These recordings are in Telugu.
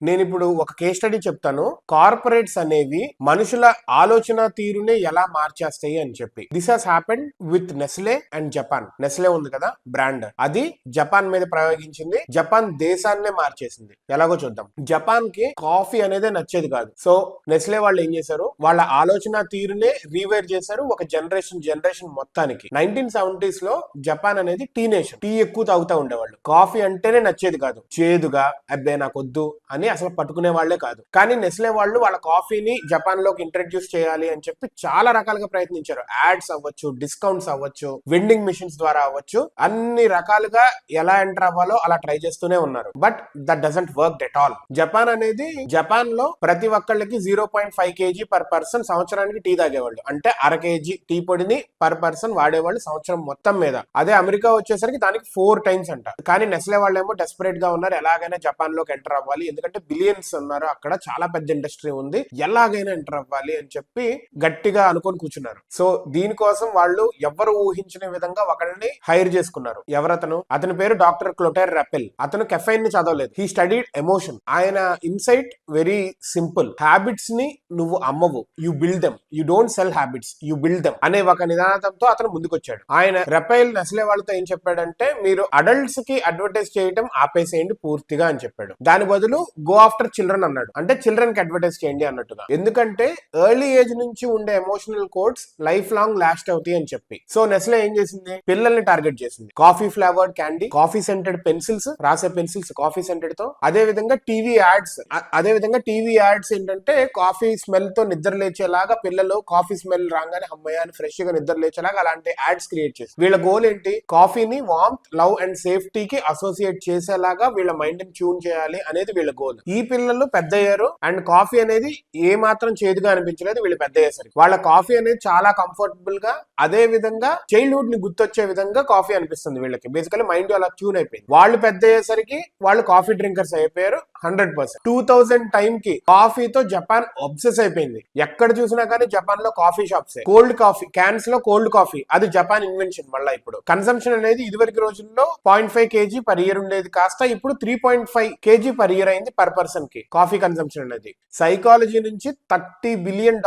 నేను ఇప్పుడు ఒక కేస్ స్టడీ చెప్తాను. కార్పొరేట్స్ అనేవి మనుషుల ఆలోచన తీరునే ఎలా మార్చేస్తాయి అని చెప్పి. This has happened with Nestle and Japan. Nestle ఉంది కదా బ్రాండ్, అది జపాన్ మీద ప్రయోగించింది. జపాన్ దేశాన్నే మార్చేసింది. ఎలాగో చూద్దాం. జపాన్ కి కాఫీ అనేది నచ్చేది కాదు. సో నెస్లే వాళ్ళు ఏం చేశారు, వాళ్ళ ఆలోచన తీరునే రీవైర్ చేశారు ఒక జనరేషన్ మొత్తానికి. 1970s లో జపాన్ అనేది టీ నేషన్. టీ ఎక్కువ తాగుతూ ఉండేవాళ్ళు. కాఫీ అంటేనే నచ్చేది కాదు. చేదుగా, అబ్బే నాకు వద్దు అని అసలు పట్టుకునే వాళ్లే కాదు. కానీ నెస్లే వాళ్ళు వాళ్ళ కాఫీని జపాన్ లోకి ఇంట్రడ్యూస్ చేయాలి అని చెప్పి చాలా రకాలుగా ప్రయత్నించారు. యాడ్స్ అవ్వచ్చు, డిస్కౌంట్స్ అవ్వచ్చు, వెండింగ్ మిషన్స్ ద్వారా అవ్వచ్చు, అన్ని రకాలుగా ఎలా ఎంటర్ అవ్వాలో అలా ట్రై చేస్తూనే ఉన్నారు. But that doesn't work at all. Japan లో ప్రతి ఒక్కళ్ళకి 0.5 kg పర్ పర్సన్ సంవత్సరానికి టీ తాగేవాళ్ళు. అంటే అర కేజీ టీ పొడిని పర్ పర్సన్ వాడేవాళ్ళు సంవత్సరం మొత్తం మీద. అదే అమెరికా వచ్చేసరికి దానికి 4 times అంట. కానీ నెస్లే వాళ్ళేమో డెస్పరేట్ గా ఉన్నారు, ఎలాగైనా జపాన్ లోకి ఎంటర్ అవ్వాలి, ఎందుకంటే బిలియన్స్ ఉన్నారు అక్కడ, చాలా పెద్ద ఇండస్ట్రీ ఉంది, ఎలాగైనా ఎంటర్ అవ్వాలి అని చెప్పి గట్టిగా అనుకొని కూర్చున్నారు. సో దీనికోసం వాళ్ళు ఎవరు ఊహించిన విధంగా ఒకరిని హైర్ చేసుకున్నారు. ఎవరతను? అతని పేరు డాక్టర్ క్లోటైర్ రాపెల్. అతను కెఫైన్ ని చదవలేదు. He studied emotion. ఆయన ఇన్సైట్ వెరీ సింపుల్. హ్యాబిట్స్ ని నువ్వు అమ్మవు, you build them. You don't sell habits, you build them అనే ఒక నిదానంతో అతను ముందుకొచ్చాడు. ఆయన రెపైల్ నెస్లే వాళ్ళతో ఏం చెప్పాడంటే, మీరు అడల్ట్స్ కి అడ్వర్టైజ్ చేయడం ఆపేసేయండి పూర్తిగా అని చెప్పాడు. దాని బదులు గో ఆఫ్టర్ చిల్డ్రన్ అన్నాడు. అంటే చిల్డ్రన్ కి అడ్వర్టైజ్ చేయండి అన్నట్టుగా. ఎందుకంటే ఎర్లీ ఏజ్ నుంచి ఉండే emotional codes life long last అవుతాయి అని చెప్పి. సో నెస్లే ఏం చేసింది, పిల్లల్ని టార్గెట్ చేసింది. Coffee flavoured candy, coffee scented pencils, రాసే పెన్సిల్స్ కాఫీ సెంటెడ్ తో. అదే విధంగా టీవీ యాడ్స్ ఏంటంటే కాఫీ స్మెల్ తో నిద్ర లేచేలాగా, పిల్లలు కాఫీ స్మెల్ రాగానే అమ్మయ్య అని ఫ్రెష్ గా నిద్ర లేచేలాగా అలాంటి యాడ్స్ క్రియేట్ చేసి, వీళ్ళ గోల్ ఏంటి, కాఫీని వార్మ్త్, లవ్ అండ్ సేఫ్టీకి అసోసియేట్ చేసేలాగా వీళ్ళ మైండ్ ని ట్యూన్ చేయాలి అనేది వీళ్ళ గోల్. ఈ పిల్లలు పెద్ద అయ్యారు అండ్ కాఫీ అనేది ఏ మాత్రం చేదుగా అనిపించలేదు. వీళ్ళు పెద్ద అయ్యేసరికి వాళ్ళ కాఫీ అనేది చాలా కంఫర్టబుల్ గా, అదే విధంగా చైల్డ్హుడ్ ని గుర్తొచ్చే విధంగా కాఫీ అనిపిస్తుంది వీళ్ళకి. బేసికలీ మైండ్ అలా ట్యూన్ అయిపోయింది. వాళ్ళు పెద్ద అయ్యేసరికి వాళ్ళు కాఫీ డ్రింకర్స్ అయిపోయారు 100%. 2000 టైం కి కాఫీతో జపాన్ అబ్సెస్ అయిపోయింది. ఎక్కడ చూసినా కానీ జపాన్ లో coffee shops, cold coffee cans లో కోల్డ్ కాఫీ, అది జపాన్ ఇన్వెన్షన్. మళ్ళీ ఇప్పుడు కన్సంప్షన్ అనేది ఇదివరకు రోజుల్లో 0.5 kg పర్ ఇయర్ ఉండేది కాస్త ఇప్పుడు 3.5 kg పర్ ఇయర్ అయింది పర్ పర్సన్ కి కాఫీ కన్సంప్షన్ అనేది. సైకాలజీ నుంచి $30 billion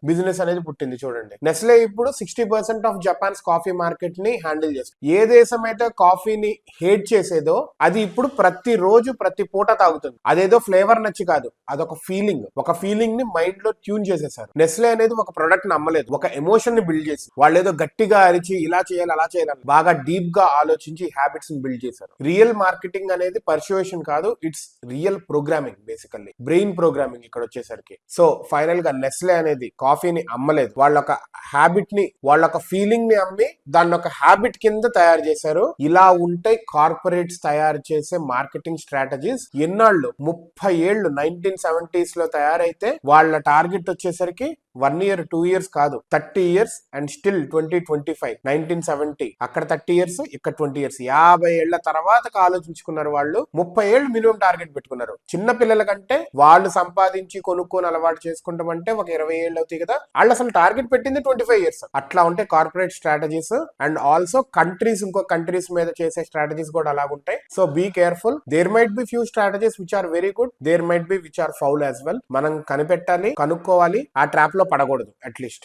బిజినెస్ అనేది పుట్టింది చూడండి. నెస్లే ఇప్పుడు 60% ఆఫ్ జపాన్స్ కాఫీ మార్కెట్ ని హ్యాండిల్ చేస్తుంది. ఏ దేశం అయితే కాఫీని హేట్ చేసేదో అది ఇప్పుడు ప్రతి రోజు ప్రతి పూట తాగుతుంది. అదేదో ఫ్లేవర్ నచ్చి కాదు, అదొక ఫీలింగ్. ఒక ఫీలింగ్ ని మైండ్ లో ట్యూన్ చేసేసారు. నెస్లే అనేది ఒక ప్రొడక్ట్ ని అమ్మలేదు, ఒక ఎమోషన్ ని బిల్డ్ చేసి, వాళ్ళు ఏదో గట్టిగా అరిచి ఇలా చేయాలి అలా చేయాలని బాగా డీప్ గా ఆలోచించి హ్యాబిట్స్ ని బిల్డ్ చేశారు. రియల్ మార్కెటింగ్ అనేది పర్సుయేషన్ కాదు, it's real programming, basically brain programming ఇక్కడ వచ్చేసరికి. సో ఫైనల్ గా నెస్లే అనేది కాఫీని అమ్మలేదు, వాళ్ళొక హ్యాబిట్ ని, వాళ్ళొక ఫీలింగ్ ని అమ్మి దాన్ని ఒక హ్యాబిట్ కింద తయారు చేశారు. ఇలా ఉంటాయి కార్పొరేట్స్ తయారు చేసే మార్కెటింగ్ స్ట్రాటజీస్. ఎన్నాళ్ళు, 30 ఏళ్ళు 1970s లో తయారైతే వాళ్ళ టార్గెట్ వచ్చేసరికి 1 year 2 years కాదు, 30 years అండ్ స్టిల్ 2025. 1970 అక్కడ 30 years, ఇక్కడ 20 years. 50 ఏళ్ల తర్వాత ఆలోచించుకున్నారు వాళ్ళు. 30 ఏళ్ళు మినిమం టార్గెట్ పెట్టుకున్నారు. చిన్న పిల్లల కంటే వాళ్ళు సంపాదించి కొనుక్కొని అలవాటు చేసుకుంటామంటే ఒక 20 ఏళ్ళు అవుతాయి కదా, వాళ్ళు అసలు టార్గెట్ పెట్టింది 25 years. అట్లా ఉంటాయి corporate strategies. And also countries, ఇంకో కంట్రీస్ మీద చేసే స్ట్రాటజీస్ కూడా అలాగుంటాయి. So be careful. There might be few strategies which are very good, there might be which are foul as well. మనం కనిపెట్టాలి, కనుక్కోవాలి, ఆ ట్రాప్ లో పడకూడదు అట్లీస్ట్.